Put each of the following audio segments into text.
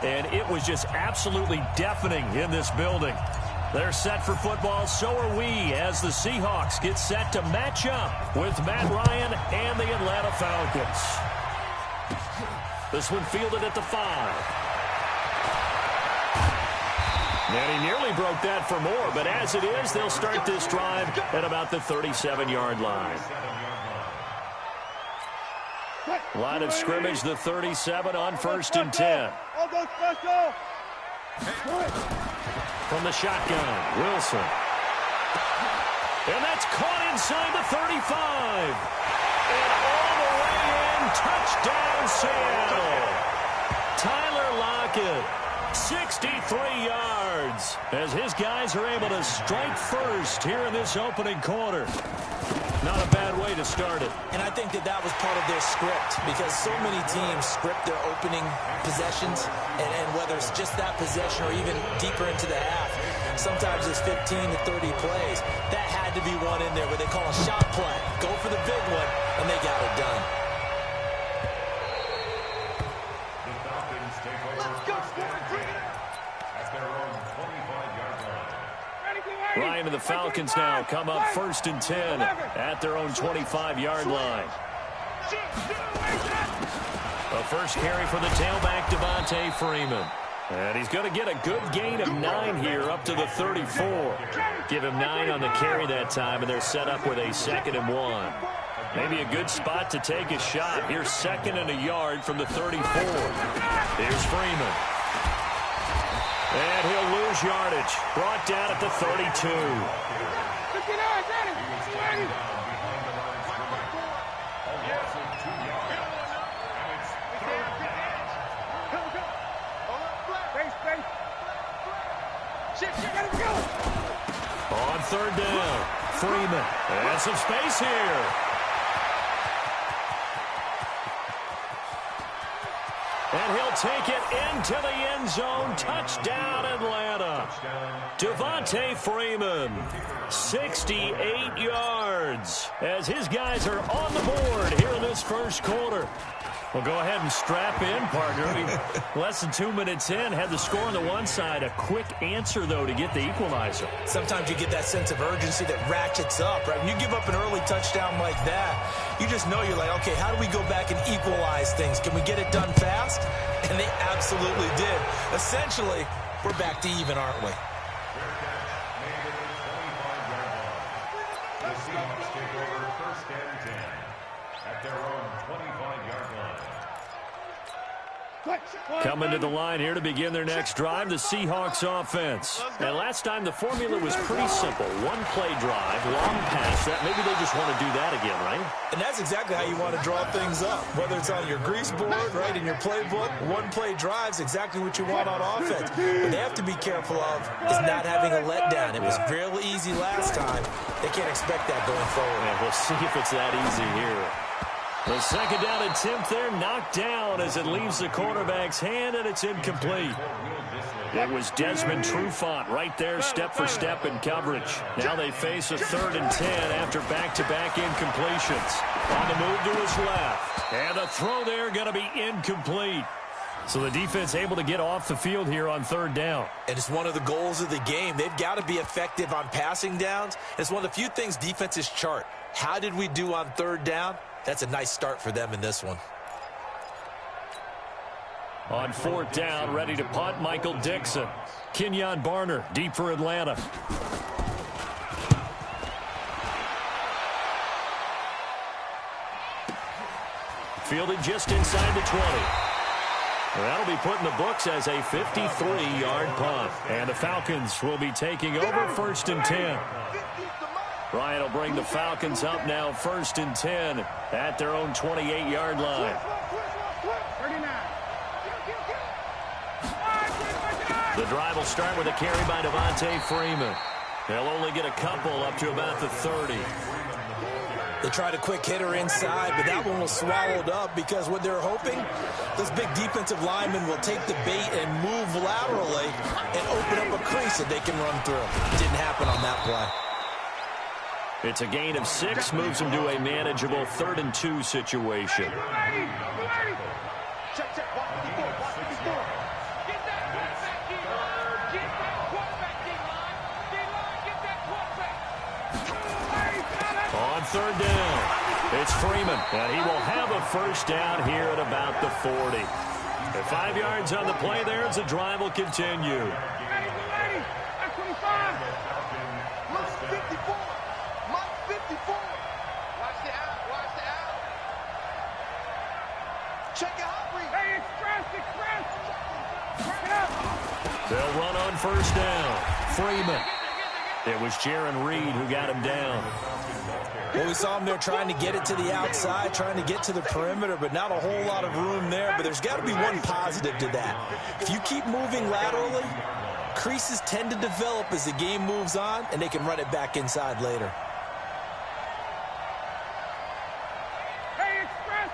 and it was just absolutely deafening in this building. They're set for football, so are we, as the Seahawks get set to match up with Matt Ryan and the Atlanta Falcons. This one fielded at the 5. And he nearly broke that for more, but as it is, they'll start this drive at about the 37-yard line. Line of scrimmage, the 37 on 1st and 10. From the shotgun, Wilson. And that's caught inside the 35. And all the way in, touchdown Seattle. Tyler Lockett. 63 yards as his guys are able to strike first here in this opening quarter. Not a bad way to start it. And I think that was part of their script, because so many teams script their opening possessions, and whether it's just that possession or even deeper into the half, sometimes it's 15 to 30 plays. That had to be one in there where they call a shot play. Go for the big one, and they got it done. Ryan and the Falcons now come up 1st and 10 at their own 25-yard line. A first carry for the tailback, Devontae Freeman. And he's going to get a good gain of 9 here up to the 34. Give him 9 on the carry that time, and they're set up with a 2nd and 1. Maybe a good spot to take a shot. Here's 2nd and a yard from the 34. Here's Freeman. And he'll lose yardage. Brought down at the 32. On 3rd down, Freeman. And some space here. And he'll take it into the end zone. Touchdown, Atlanta. Devontae Freeman, 68 yards, as his guys are on the board here in this first quarter. Well, go ahead and strap in, partner. Less than 2 minutes in, had the score on the one side. A quick answer, though, to get the equalizer. Sometimes you get that sense of urgency that ratchets up, right? When you give up an early touchdown like that, you just know you're like, okay, how do we go back and equalize things? Can we get it done fast? And they absolutely did. Essentially, we're back to even, aren't we? The Seahawks take over 1st and 10 at their own 25-yard line. Coming to the line here to begin their next drive, the Seahawks offense. And last time the formula was pretty simple. One play drive, long pass. That maybe they just want to do that again, right? And that's exactly how you want to draw things up. Whether it's on your grease board, right, in your playbook, one play drive's exactly what you want on offense. What they have to be careful of is not having a letdown. It was real easy last time. They can't expect that going forward. And we'll see if it's that easy here. The 2nd down attempt there knocked down as it leaves the quarterback's hand, and it's incomplete. It was Desmond Trufant right there, step for step in coverage. Now they face a 3rd and 10 after back-to-back incompletions. On the move to his left. And the throw there going to be incomplete. So the defense able to get off the field here on 3rd down. And it's one of the goals of the game. They've got to be effective on passing downs. It's one of the few things defenses chart. How did we do on 3rd down? That's a nice start for them in this one. On 4th down, ready to punt, Michael Dixon. Kenyon Barner, deep for Atlanta. Fielded just inside the 20. That'll be put in the books as a 53-yard punt. And the Falcons will be taking over 1st and 10. Ryan will bring the Falcons up now 1st and 10 at their own 28-yard line. The drive will start with a carry by Devontae Freeman. They'll only get a couple up to about the 30. They tried a quick hitter inside, but that one was swallowed up because what they're hoping, those big defensive linemen will take the bait and move laterally and open up a crease that they can run through. Didn't happen on that play. It's a gain of 6, moves them to a manageable 3rd and 2 situation. third down. It's Freeman, and he will have a first down here at about the 40. At 5 yards on the play there as the drive will continue. That's 25. Mark 54. Mark 54. Watch the out. Watch the out. Check it out, Reed. Hey, express. Check it out. They'll run on first down. Freeman. It was Jaron Reed who got him down. Well, we saw him there trying to get it to the outside, trying to get to the perimeter, but not a whole lot of room there. But there's got to be one positive to that. If you keep moving laterally, creases tend to develop as the game moves on, and they can run it back inside later. Hey, express.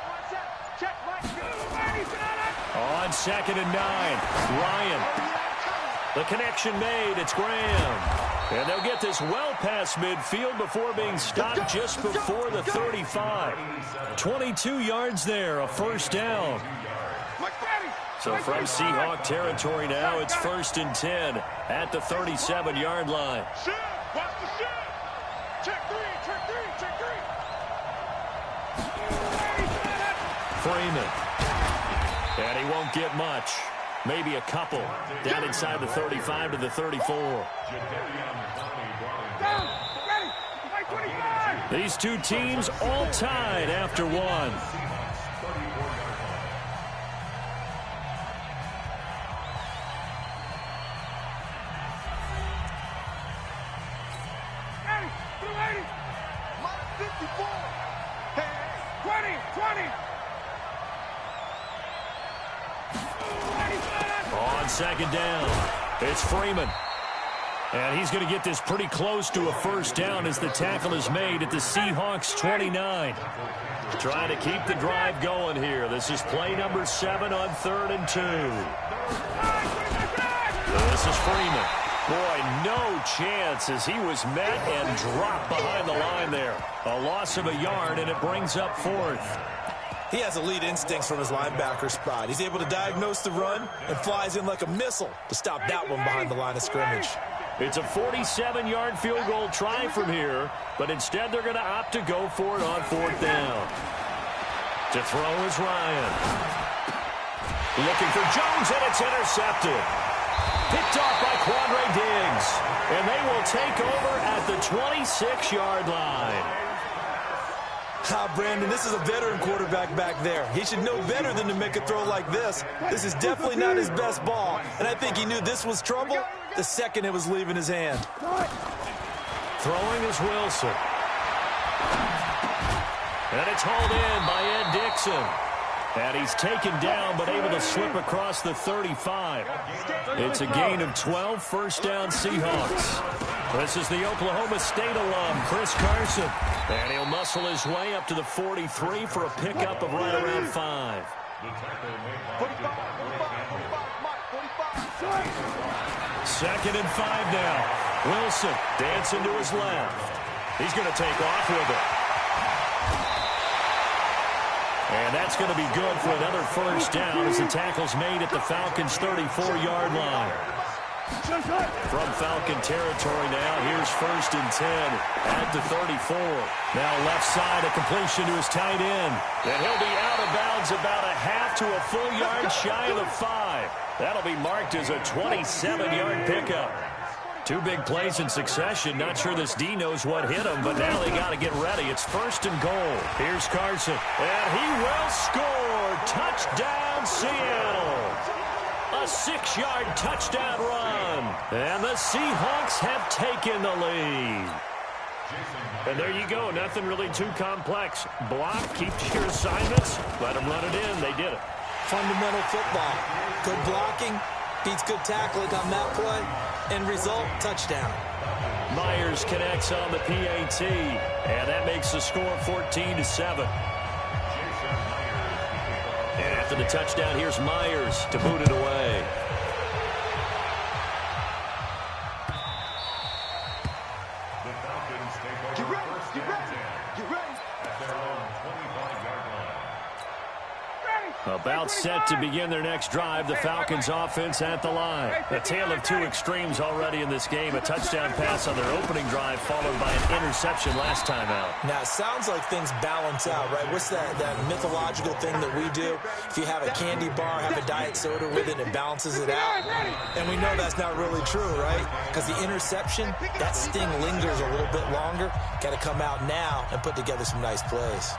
Watch that. Check, right. On 2nd and 9, Ryan. The connection made. It's Graham. And they'll get this well past midfield before being stopped just before the 35. 22 yards there, a first down. So from Seahawk territory now, it's 1st and 10 at the 37-yard line. Watch the shot. Check three. Freeman. And he won't get much. Maybe a couple. Down inside the 35 to the 34. These two teams all tied after one. Mark 54. Hey, 20. On 2nd down, it's Freeman. And he's going to get this pretty close to a first down as the tackle is made at the Seahawks 29. Trying to keep the drive going here. This is play number 7 on 3rd and 2. This is Freeman. Boy, no chance as he was met and dropped behind the line there. A loss of a yard, and it brings up 4th. He has elite instincts from his linebacker spot. He's able to diagnose the run and flies in like a missile to stop that one behind the line of scrimmage. It's a 47-yard field goal try from here, but instead they're going to opt to go for it on 4th down. To throw is Ryan. Looking for Jones, and it's intercepted. Picked off by Quandre Diggs, and they will take over at the 26-yard line. Brandon, this is a veteran quarterback back there. He should know better than to make a throw like this. This is definitely not his best ball, and I think he knew this was trouble the second it was leaving his hand. Throwing is Wilson. And it's hauled in by Ed Dixon. And he's taken down, but able to slip across the 35. It's a gain of 12, first down Seahawks. This is the Oklahoma State alum, Chris Carson. And he'll muscle his way up to the 43 for a pickup of right around 5. 2nd and 5 now. Wilson dancing to his left. He's going to take off with it. And that's going to be good for another first down as the tackle's made at the Falcons' 34-yard line. From Falcon territory now, here's 1st and 10 at the 34. Now left side, a completion to his tight end. And he'll be out of bounds about a half to a full yard shy of the 5. That'll be marked as a 27-yard pickup. Two big plays in succession. Not sure this D knows what hit him, but now they got to get ready. It's 1st and goal. Here's Carson, and he will score. Touchdown, Seattle. A 6-yard touchdown run. And the Seahawks have taken the lead. And there you go. Nothing really too complex. Block, keep to your assignments, let them run it in. They did it. Fundamental football. Good blocking, beats good tackling on that play. End result, touchdown. Myers connects on the PAT, and that makes the score 14-7. And after the touchdown, here's Myers to boot it away. Get ready. About About set to begin their next drive, the Falcons offense at the line. A tale of two extremes already in this game. A touchdown pass on their opening drive followed by an interception last time out. Now, it sounds like things balance out, right? What's that mythological thing that we do? If you have a candy bar, have a diet soda with it, it balances it out. And we know that's not really true, right? Because the interception, that sting lingers a little bit longer. Got to come out now and put together some nice plays.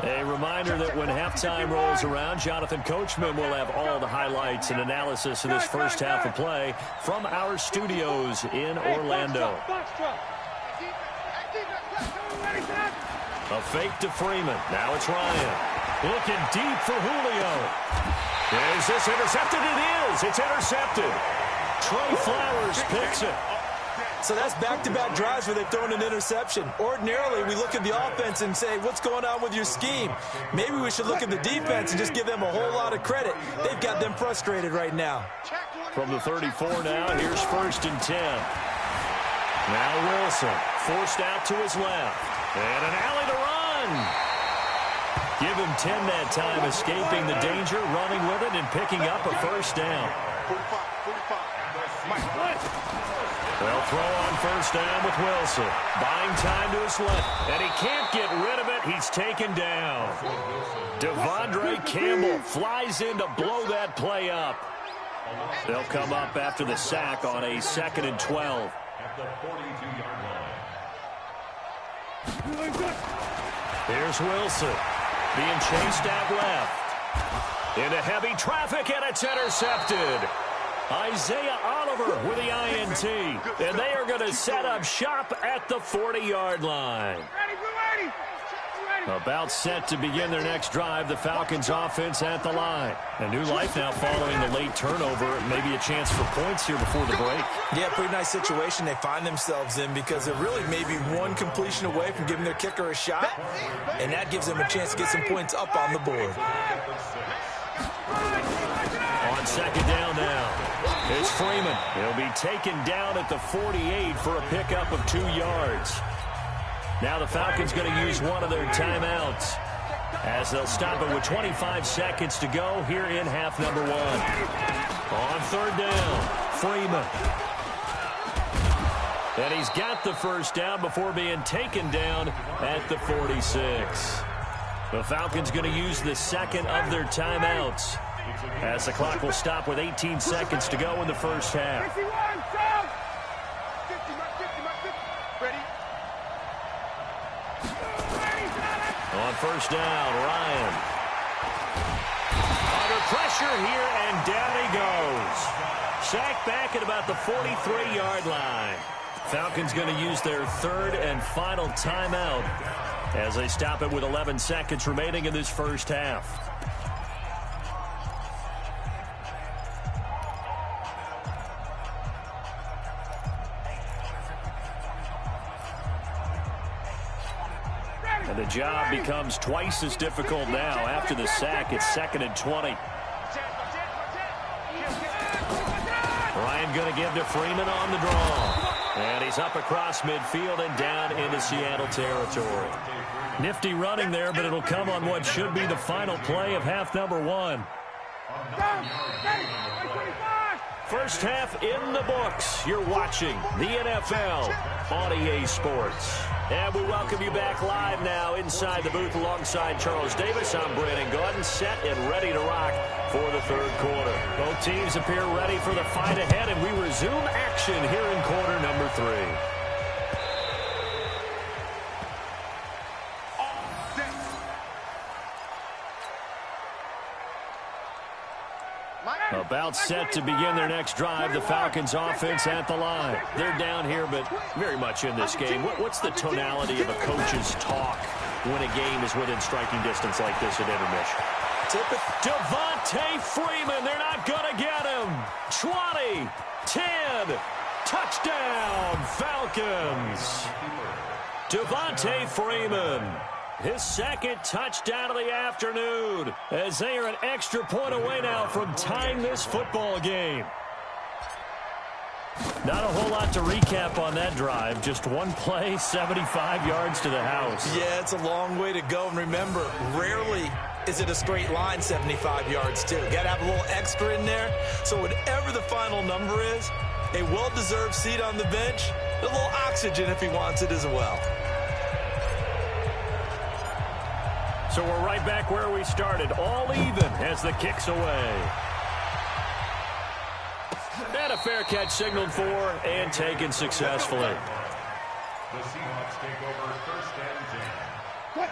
A reminder that when halftime rolls around, Jonathan Coachman will have all the highlights and analysis of this first half of play from our studios in Orlando. A fake to Freeman. Now it's Ryan. Looking deep for Julio. Is this intercepted? It is. It's intercepted. Trey Flowers picks it. So that's back-to-back drives where they've thrown an interception. Ordinarily, we look at the offense and say, what's going on with your scheme? Maybe we should look at the defense and just give them a whole lot of credit. They've got them frustrated right now. From the 34 now, here's 1st and 10. Now Wilson forced out to his left. And an alley to run. Give him 10 that time, escaping the danger, running with it, and picking up a first down. They'll throw on first down with Wilson. Buying time to his left. And he can't get rid of it. He's taken down. Devondre Campbell flies in to blow that play up. They'll come up after the sack on a 2nd and 12. At the 42-yard line. Here's Wilson. Being chased out left. Into heavy traffic, and it's intercepted. Isaiah Oliver with the INT. And they are going to set up shop at the 40-yard line. About set to begin their next drive, the Falcons offense at the line. A new life now following the late turnover. Maybe a chance for points here before the break. Yeah, pretty nice situation they find themselves in because they're really maybe one completion away from giving their kicker a shot. And that gives them a chance to get some points up on the board. On 2nd down now. It's Freeman. He'll be taken down at the 48 for a pickup of 2 yards. Now the Falcons going to use one of their timeouts as they'll stop it with 25 seconds to go here in half number 1. On 3rd down, Freeman. And he's got the first down before being taken down at the 46. The Falcons going to use the 2nd of their timeouts as the clock will stop with 18 seconds to go in the first half. On first down, Ryan. Under pressure here, and down he goes. Sacked back at about the 43-yard line. Falcons going to use their 3rd and final timeout as they stop it with 11 seconds remaining in this first half. And the job becomes twice as difficult now. After the sack, it's 2nd and 20. Ryan going to give to Freeman on the draw. And he's up across midfield and down into Seattle territory. Nifty running there, but it'll come on what should be the final play of half number 1. First half in the books. You're watching the NFL on EA Sports. And we welcome you back live now inside the booth alongside Charles Davis. I'm Brandon Gordon, set and ready to rock for the 3rd quarter. Both teams appear ready for the fight ahead, and we resume action here in quarter number 3. About set to begin their next drive, the Falcons offense at the line. They're down here, but very much in this game. What's the tonality of a coach's talk when a game is within striking distance like this at intermission? Devontae Freeman, they're not going to get him. 20, 10, touchdown, Falcons. Devontae Freeman. His 2nd touchdown of the afternoon as they are an extra point away now from tying this football game. Not a whole lot to recap on that drive. Just one play, 75 yards to the house. Yeah, it's a long way to go. And remember, rarely is it a straight line 75 yards, too. Got to have a little extra in there. So whatever the final number is, a well-deserved seat on the bench, a little oxygen if he wants it as well. So we're right back where we started, all even as the kick's away. And a fair catch signaled for and taken successfully. The Seahawks take over first and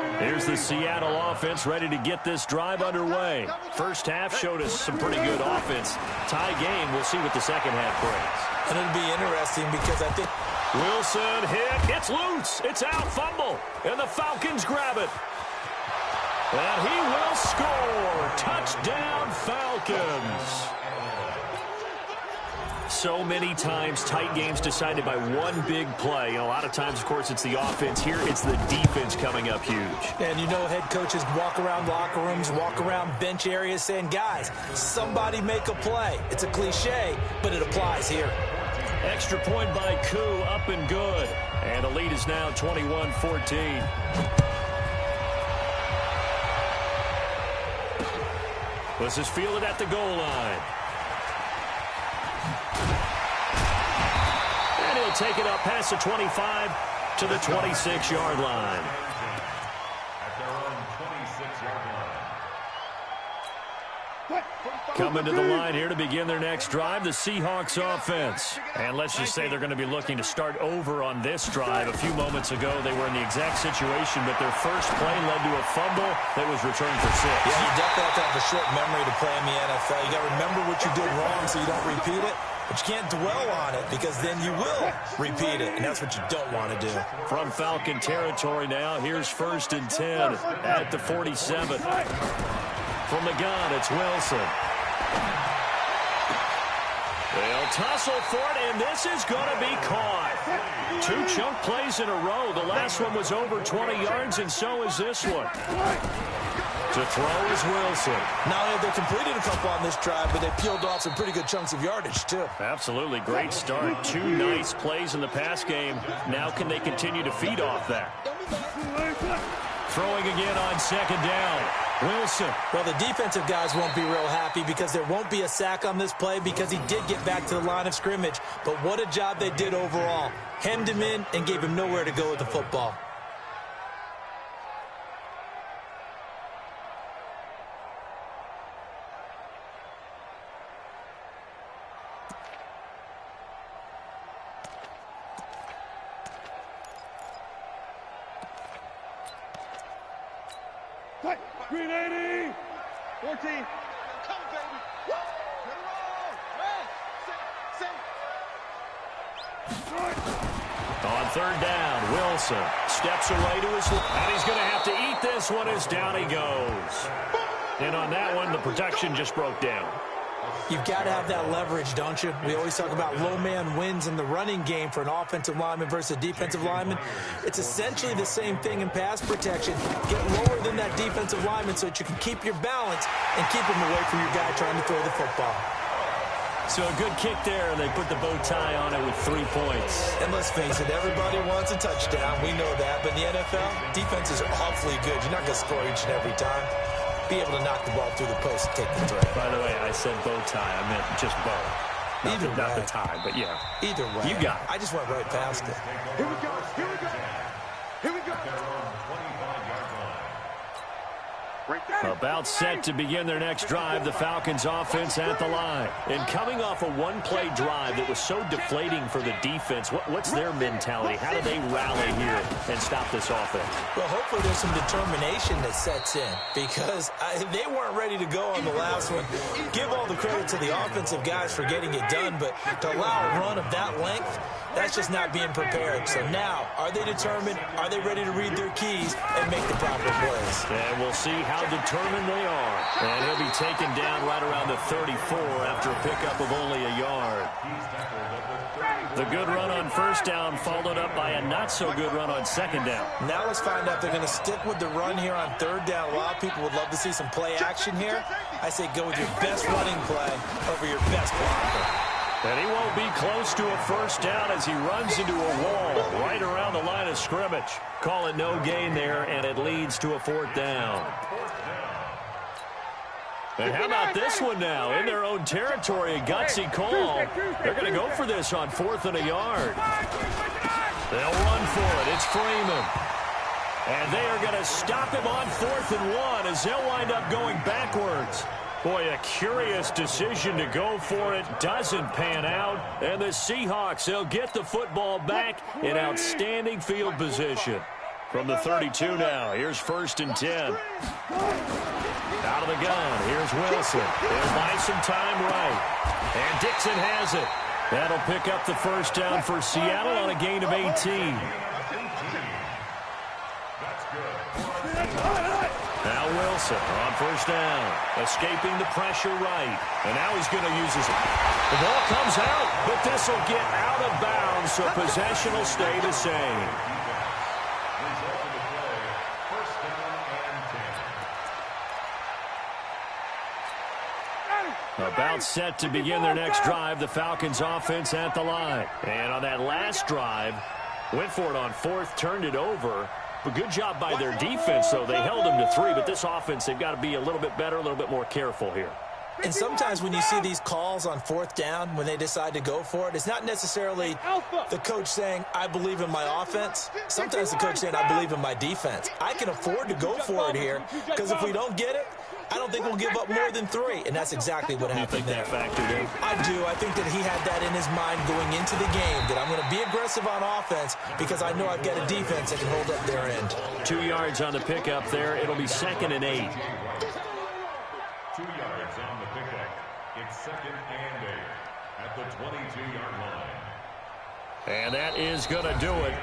10. Here's the Seattle offense ready to get this drive underway. First half showed us some pretty good offense. Tie game, we'll see what the second half brings. And it'll be interesting because I think Wilson hit. It's loose. It's out. Fumble. And the Falcons grab it. And he will score. Touchdown, Falcons. So many times tight games decided by one big play. And a lot of times, of course, it's the offense. Here, it's the defense coming up huge. And you know head coaches walk around locker rooms, walk around bench areas saying, guys, somebody make a play. It's a cliche, but it applies here. Extra point by Koo, up and good. And the lead is now 21-14. This is fielded at the goal line. And he'll take it up past the 25 to the 26-yard line. At their own 26-yard line. Coming to the line here to begin their next drive, the Seahawks offense. And let's just say they're going to be looking to start over on this drive. A few moments ago, they were in the exact situation, but their first play led to a fumble that was returned for 6. Yeah, you definitely have to have a short memory to play in the NFL. You got to remember what you did wrong so you don't repeat it. But you can't dwell on it because then you will repeat it, and that's what you don't want to do. From Falcon territory now, here's 1st and 10 at the 47. From the gun, it's Wilson. They'll tussle for it, and this is going to be caught. 2 chunk plays in a row. The last one was over 20 yards, and so is this one. To throw is Wilson. Not only have they completed a couple on this drive, but they peeled off some pretty good chunks of yardage, too. Absolutely. Great start. 2 nice plays in the pass game. Now can they continue to feed off that? Throwing again on 2nd down. Wilson. Well, the defensive guys won't be real happy because there won't be a sack on this play because he did get back to the line of scrimmage. But what a job they did overall. Hemmed him in and gave him nowhere to go with the football. Green 80. 14. Come, baby. Woo! Get it roll. On 3rd down, Wilson steps away to his left, and he's going to have to eat this one as down he goes. And on that one, the protection just broke down. You've got to have that leverage, don't you? We always talk about low man wins in the running game for an offensive lineman versus a defensive lineman. It's essentially the same thing in pass protection. Get lower than that defensive lineman so that you can keep your balance and keep him away from your guy trying to throw the football. So a good kick there, and they put the bow tie on it with 3 points. And let's face it, everybody wants a touchdown. We know that. But in the NFL, defenses are awfully good. You're not going to score each and every time. Be able to knock the ball through the post and take the throw. By the way, I said bow tie. I meant just bow. Not the tie, but yeah. Either way. You got it. I just went right past it. Here we go. Here we go. Here we go. About set to begin their next drive, the Falcons offense at the line. And coming off a one-play drive that was so deflating for the defense, what's their mentality? How do they rally here and stop this offense? Well, hopefully there's some determination that sets in because they weren't ready to go on the last one. Give all the credit to the offensive guys for getting it done, but to allow a run of that length, that's just not being prepared. So now, are they determined? Are they ready to read their keys and make the proper plays? And we'll see how determined they are. And he'll be taken down right around the 34 after a pickup of only a yard. The good run on 1st down followed up by a not-so-good run on 2nd down. Now let's find out if they're going to stick with the run here on 3rd down. A lot of people would love to see some play action here. I say go with your best running play over your best blocker. And he won't be close to a first down as he runs into a wall right around the line of scrimmage. Call it no gain there, and it leads to a fourth down. And how about this one now? In their own territory, a gutsy call. They're going to go for this on 4th and a yard. They'll run for it. It's Freeman. And they are going to stop him on 4th and 1 as they'll wind up going backwards. Boy, a curious decision to go for it. Doesn't pan out. And the Seahawks, they'll get the football back in outstanding field position. From the 32 now, here's 1st and 10. Out of the gun, here's Wilson. They'll buy some time right. And Dixon has it. That'll pick up the first down for Seattle on a gain of 18. Now Wilson on first down, escaping the pressure right. And now he's going to use his... The ball comes out, but this will get out of bounds, so possession will stay the same. About set to begin their next drive, the Falcons offense at the line. And on that last drive, went for it on 4th, turned it over. But good job by their defense, though. They held them to 3, but this offense, they've got to be a little bit better, a little bit more careful here. And sometimes when you see these calls on 4th down, when they decide to go for it, it's not necessarily the coach saying, I believe in my offense. Sometimes the coach saying, I believe in my defense. I can afford to go for it here, because if we don't get it, I don't think we'll give up more than 3, and that's exactly what happened there. You think that factored in? I do. I think that he had that in his mind going into the game, that I'm going to be aggressive on offense because I know I've got a defense that can hold up their end. 2 yards on the pickup there. It'll be 2nd and 8. 2 yards on the pickup. It's 2nd and 8 at the 22-yard line. And that is going to do it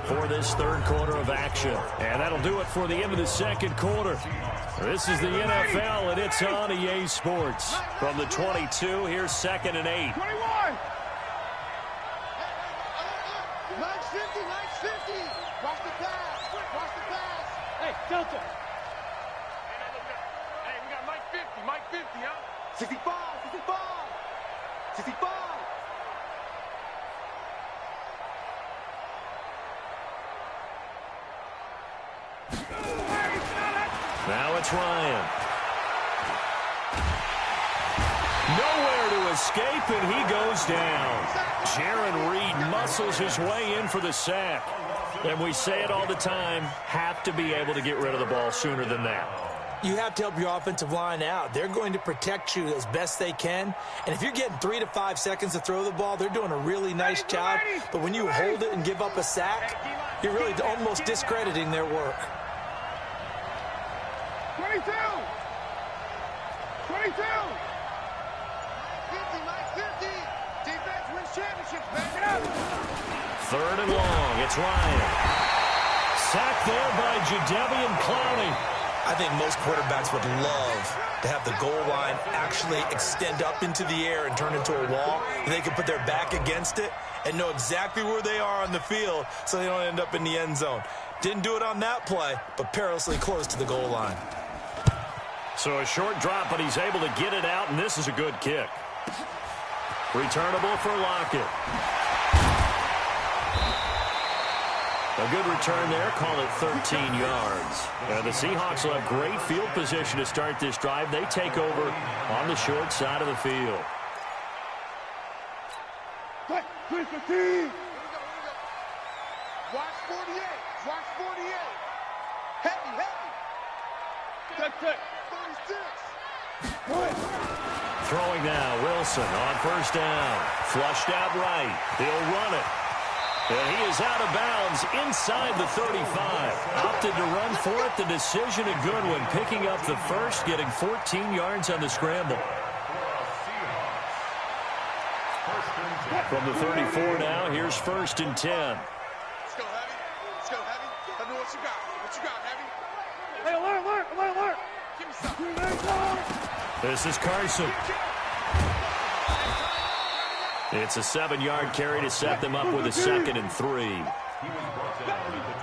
for this third quarter of action. And that'll do it for the end of the second quarter. This is the NFL, and it's on EA Sports. From the 22, here's 2nd and 8. 21. Nice 50, nice 50. Watch the pass. Watch the pass. Hey, Delta. Hey, we got Mike 50, huh? 65, 65. 65. Now it's Ryan. Nowhere to escape, and he goes down. Jaron Reed muscles his way in for the sack. And we say it all the time, have to be able to get rid of the ball sooner than that. You have to help your offensive line out. They're going to protect you as best they can. And if you're getting 3 to 5 seconds to throw the ball, they're doing a really nice job. But when you hold it and give up a sack, you're really almost discrediting their work. 22. 22. 50, Mike 50. Defense wins championships, man. 3rd and long. It's Ryan. Sacked there by Jadeveon Clowney. I think most quarterbacks would love to have the goal line actually extend up into the air and turn into a wall. And they can put their back against it and know exactly where they are on the field so they don't end up in the end zone. Didn't do it on that play, but perilously close to the goal line. So a short drop, but he's able to get it out, and this is a good kick. Returnable for Lockett. A good return there. Call it 13 yards. And the Seahawks will have great field position to start this drive. They take over on the short side of the field. Watch 48. Watch 48. Heavy. Check. 36. Throwing now, Wilson on first down. Flushed out right. He'll run it. And he is out of bounds inside the 35. Opted to run for it. The decision a good one. Picking up the first, getting 14 yards on the scramble. From the 34 now, here's 1st and 10. Let's go, Heavy. Tell me what you got. Heavy? Hey, alert. Give me something. This is Carson. It's a 7-yard carry to set them up with a 2nd and 3. He was brought down at the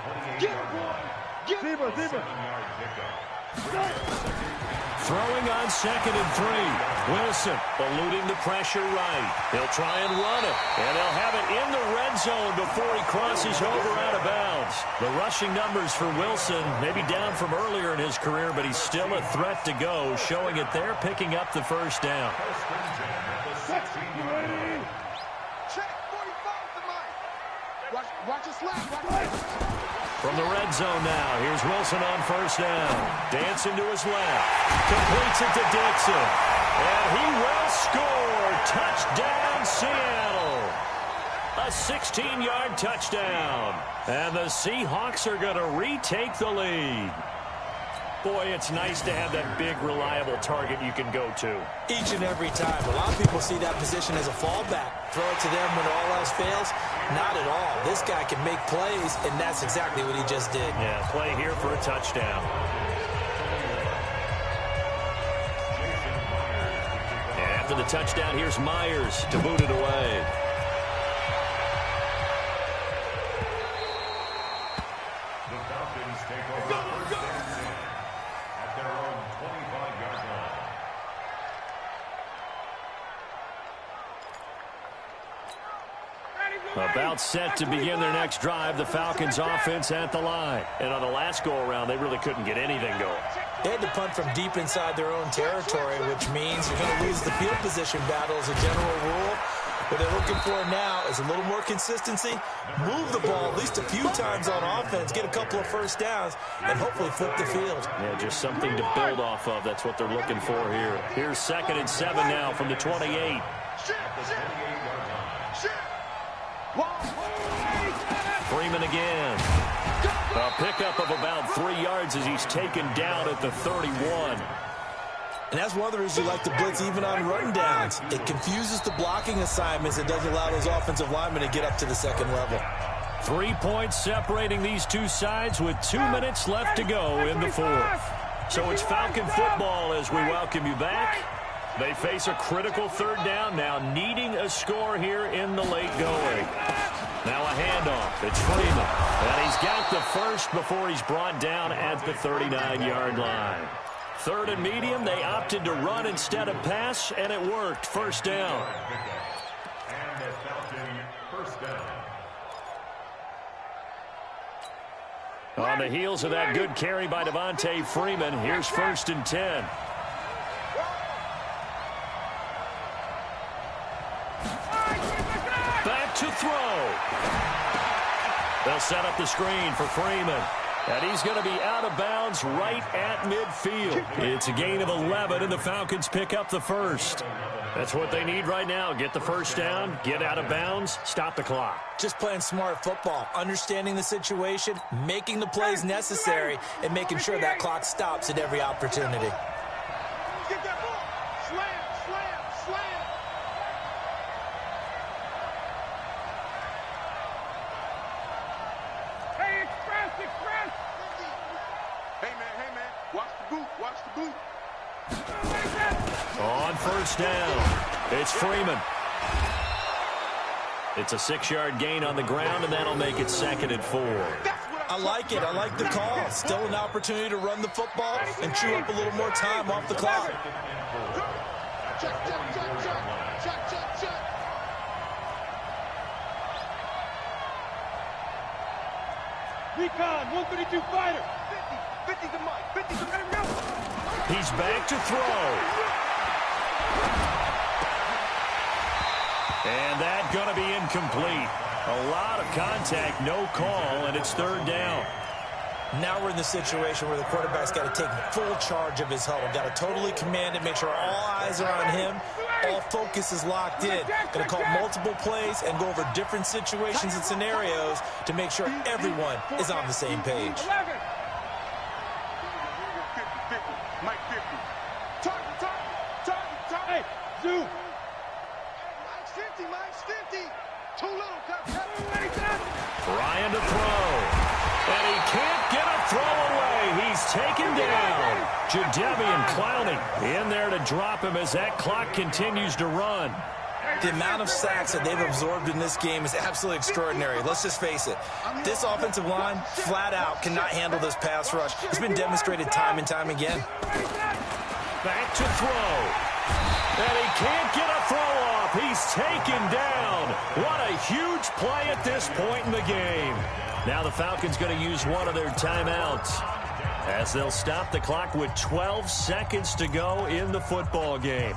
28-yard line. 7-yard pickup. Throwing on 2nd and 3. Wilson eluding the pressure right. He'll try and run it. And they'll have it in the red zone before he crosses over out of bounds. The rushing numbers for Wilson maybe down from earlier in his career, but he's still a threat to go, showing it there, picking up the first down. Watch us left. From the red zone now, here's Wilson on 1st down. Dancing to his left. Completes it to Dixon. And he will score. Touchdown, Seattle. A 16-yard touchdown. And the Seahawks are going to retake the lead. Boy, it's nice to have that big, reliable target you can go to. Each and every time. A lot of people see that position as a fallback. Throw it to them when all else fails. Not at all. This guy can make plays, and that's exactly what he just did. Yeah, play here for a touchdown. And after the touchdown, here's Myers to boot it away. The Falcons take over first and 10 at their own 25-yard line. About set to begin their next drive, the Falcons offense at the line. And on the last go-around, they really couldn't get anything going. They had to punt from deep inside their own territory, which means you're going to lose the field position battle as a general rule. What they're looking for now is a little more consistency, move the ball at least a few times on offense, get a couple of first downs, and hopefully flip the field. Yeah, just something to build off of. That's what they're looking for here. Here's 2nd and 7 now from the 28. Freeman again. A pickup of about 3 yards as he's taken down at the 31. And that's one of the reasons you like to blitz even on run downs. It confuses the blocking assignments. It doesn't allow those offensive linemen to get up to the second level. 3 points separating these two sides with 2 minutes left to go in the 4th. So it's Falcon football as we welcome you back. They face a critical 3rd down now, needing a score here in the late going. Now a handoff. It's Freeman. And he's got the first before he's brought down at the 39-yard line. 3rd and medium, they opted to run instead of pass, and it worked. 1st down. And the Falcon first down. On the heels of that good carry by Devontae Freeman, here's 1st and 10. Back to throw. They'll set up the screen for Freeman. And he's going to be out of bounds right at midfield. It's a gain of 11, and the Falcons pick up the first. That's what they need right now. Get the first down, get out of bounds, stop the clock. Just playing smart football, understanding the situation, making the plays necessary, and making sure that clock stops at every opportunity. Get that ball. Slam, slam, slam. Hey, express, express. Hey, man, watch the boot, watch the boot. On 1st down, it's Freeman. It's a 6-yard gain on the ground, and that'll make it 2nd and 4. I like it. I like the call. Still an opportunity to run the football and chew up a little more time off the clock. Check, check, check, check, check, check, check. Recon, 132 fighter. 50 to Mike, 50 to Mike. He's back to throw. And that's going to be incomplete. A lot of contact, no call, and it's 3rd down. Now we're in the situation where the quarterback's got to take full charge of his huddle. Got to totally command it, make sure all eyes are on him. All focus is locked in. Going to call multiple plays and go over different situations and scenarios to make sure everyone is on the same page. 50, Mike 50. Target. Hey, zoom. Mike's 50, Mike's 50. Too little, Ryan to throw. And he can't get a throw away. He's taken down. Jadeveon Clowney in there to drop him as that clock continues to run. The amount of sacks that they've absorbed in this game is absolutely extraordinary. Let's just face it. This offensive line, flat out, cannot handle this pass rush. It's been demonstrated time and time again. Back to throw. And he can't get a throw off. He's taken down. What a huge play at this point in the game. Now the Falcons going to use one of their timeouts as they'll stop the clock with 12 seconds to go in the football game.